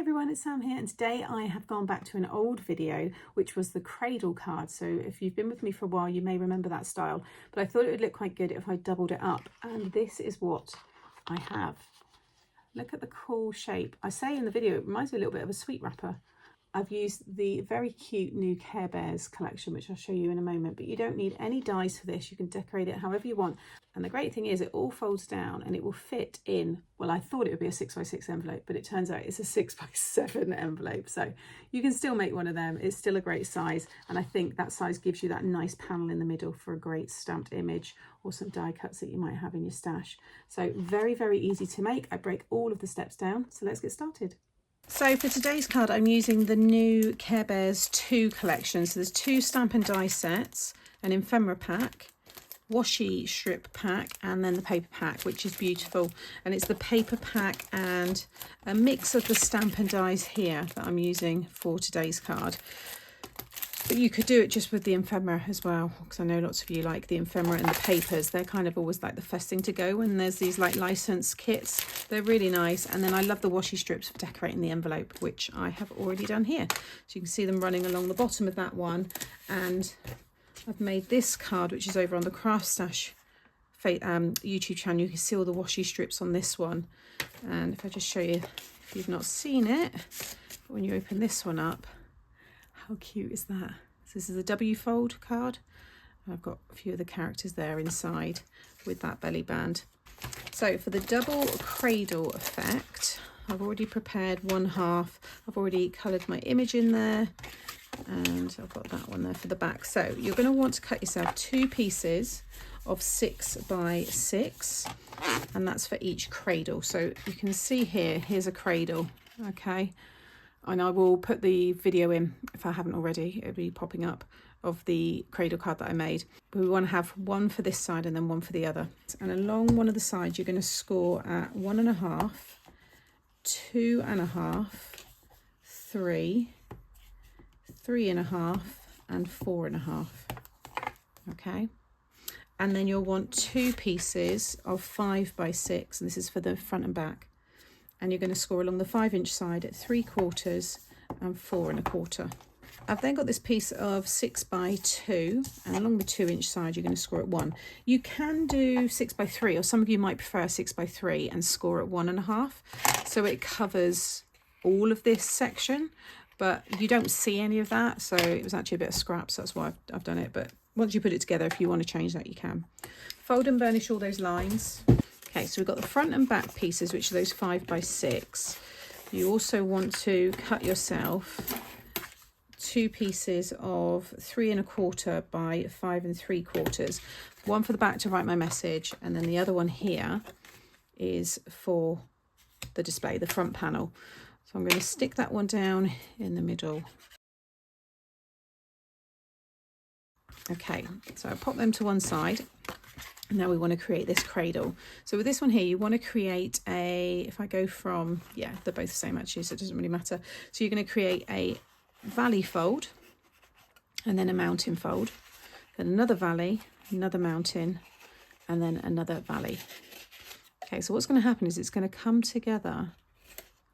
everyone, it's Sam here, and today I have gone back to an old video which was the Cradle card. So if you've been with me for a while you may remember that style, but I thought it would look quite good if I doubled it up, and this is what I have. Look at the cool shape. I say in the video it reminds me a little bit of a sweet wrapper. I've used the very cute new Care Bears collection, which I'll show you in a moment, but you don't need any dies for this. You can decorate it however you want. And the great thing is it all folds down and it will fit in, well, I thought it would be a 6x6 envelope, but it turns out it's a 6x7 envelope. So you can still make one of them. It's still a great size. And I think that size gives you that nice panel in the middle for a great stamped image or some die cuts that you might have in your stash. So very, very easy to make. I break all of the steps down. So let's get started. So for today's card, I'm using the new Care Bears 2 collection. So there's 2 stamp and die sets, an ephemera pack, washi strip pack, and then the paper pack, which is beautiful. And it's the paper pack and a mix of the stamp and dies here that I'm using for today's card. But you could do it just with the ephemera as well, because I know lots of you like the ephemera and the papers. They're kind of always like the first thing to go when there's these like licensed kits. They're really nice. And then I love the washi strips for decorating the envelope, which I have already done here. So you can see them running along the bottom of that one. And I've made this card, which is over on the Craft Stash YouTube channel. You can see all the washi strips on this one. And if I just show you, if you've not seen it, when you open this one up, how cute is that? So this is a W fold card. I've got a few of the characters there inside with that belly band. So for the double cradle effect, I've already prepared one half. I've already coloured my image in there, and I've got that one there for the back. So you're going to want to cut yourself 2 pieces of 6x6, and that's for each cradle. So you can see here, here's a cradle, okay? And I will put the video in, if I haven't already, it'll be popping up, of the cradle card that I made. But we want to have one for this side and then one for the other. And along one of the sides, you're going to score at 1.5, 2.5, 3, 3.5, and 4.5. Okay. And then you'll want 2 pieces of 5x6, and this is for the front and back. And you're going to score along the 5-inch side at 3/4 and 4.25. I've then got this piece of 6x2, and along the 2-inch side you're going to score at 1. You can do 6x3, or some of you might prefer 6x3 and score at 1.5, so it covers all of this section, but you don't see any of that, so it was actually a bit of scrap, so that's why I've done it. But once you put it together, if you want to change that, you can. Fold and burnish all those lines. Okay, so we've got the front and back pieces, which are those 5x6. You also want to cut yourself 2 pieces of 3.25 by 5 3/4. One for the back to write my message, and then the other one here is for the display, the front panel. So I'm going to stick that one down in the middle. Okay, so I pop them to one side. Now we want to create this cradle. So with this one here, you want to create a, if I go from, yeah, they're both the same actually, so it doesn't really matter. So you're going to create a valley fold, and then a mountain fold, then another valley, another mountain, and then another valley. Okay, so what's going to happen is it's going to come together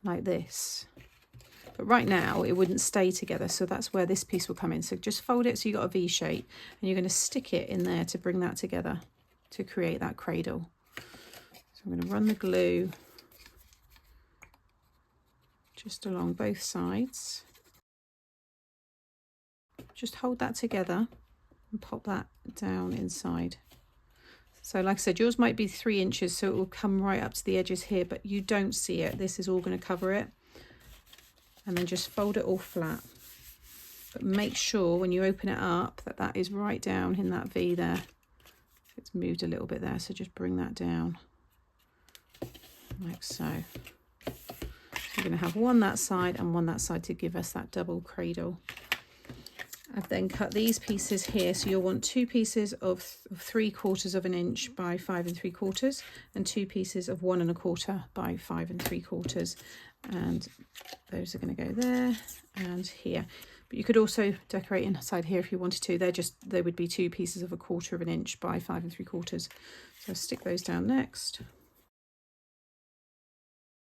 like this. But right now it wouldn't stay together, so that's where this piece will come in. So just fold it so you got a V shape, and you're going to stick it in there to bring that together to create that cradle. So I'm going to run the glue just along both sides. Just hold that together and pop that down inside. So like I said, yours might be 3 inches, so it will come right up to the edges here, but you don't see it. This is all going to cover it. And then just fold it all flat. But make sure when you open it up that that is right down in that V there. It's moved a little bit there, so just bring that down like so. So you're going to have one that side and one that side to give us that double cradle. I've then cut these pieces here, so you'll want 2 pieces of 3/4 of an inch by 5 3/4, and 2 pieces of 1.25 by 5 3/4, and those are going to go there and here. But you could also decorate inside here if you wanted to. They would be 2 pieces of 1/4 of an inch by 5 3/4. So stick those down next.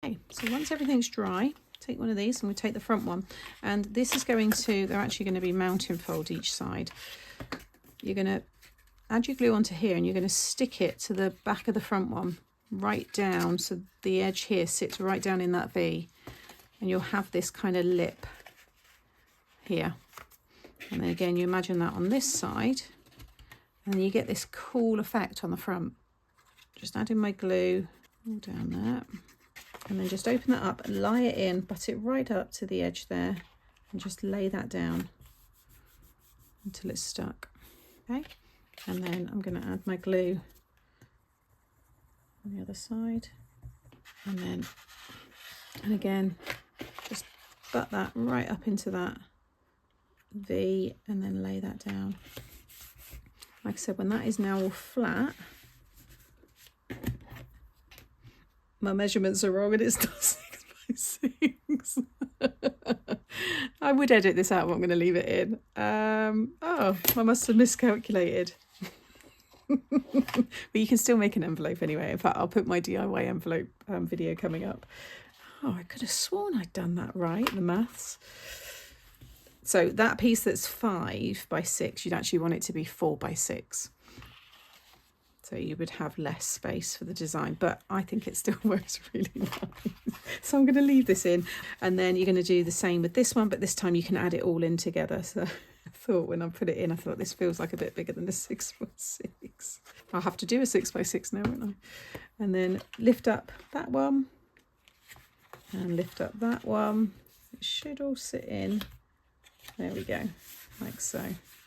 Okay, so once everything's dry, take one of these and we take the front one, and this is going to, they're actually going to be mounting fold each side. You're going to add your glue onto here and you're going to stick it to the back of the front one, right down, so the edge here sits right down in that V, and you'll have this kind of lip here. And then again, you imagine that on this side, and then you get this cool effect on the front. Just adding my glue all down there, and then just open that up and lie it in, butt it right up to the edge there, and just lay that down until it's stuck. Okay, and then I'm going to add my glue on the other side, and again just butt that right up into that V, and then lay that down. Like I said, when that is now all flat, my measurements are wrong and it's not 6 by 6. I would edit this out, but I'm going to leave it in. Oh, I must have miscalculated. But you can still make an envelope anyway. In fact, I'll put my DIY envelope video coming up. Oh, I could have sworn I'd done that right, the maths. So that piece that's 5 by 6, you'd actually want it to be 4 by 6. So you would have less space for the design, but I think it still works really nice. So I'm going to leave this in, and then you're going to do the same with this one, but this time you can add it all in together. So I thought when I put it in, I thought this feels like a bit bigger than a 6 by 6. I'll have to do a 6 by 6 now, won't I? And then lift up that one and lift up that one. It should all sit in. There we go, like so.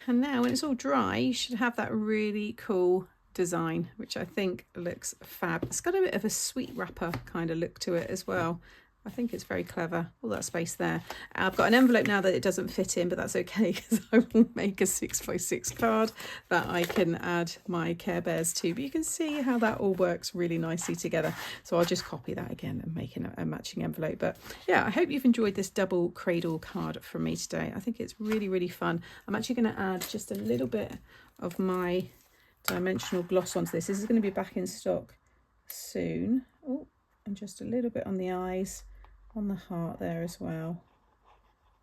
And now when it's all dry, you should have that really cool design, which I think looks fab. It's got a bit of a sweet wrapper kind of look to it as well. I think it's very clever, all that space there. I've got an envelope now that it doesn't fit in, but that's okay, because I will make a 6 by 6 card that I can add my Care Bears to. But you can see how that all works really nicely together. So I'll just copy that again and make a matching envelope. But yeah, I hope you've enjoyed this double cradle card from me today. I think it's really, really fun. I'm actually going to add just a little bit of my dimensional gloss onto this. This is going to be back in stock soon. Oh, and just a little bit on the eyes, on the heart there as well.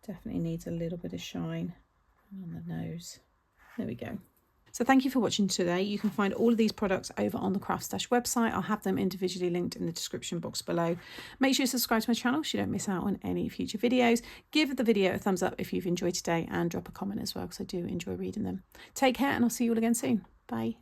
Definitely needs a little bit of shine. And on the nose. There we go. So thank you for watching today. You can find all of these products over on the Craft Stash website. I'll have them individually linked in the description box below. Make sure you subscribe to my channel so you don't miss out on any future videos. Give the video a thumbs up if you've enjoyed today, and drop a comment as well, because I do enjoy reading them. Take care, and I'll see you all again soon. Bye.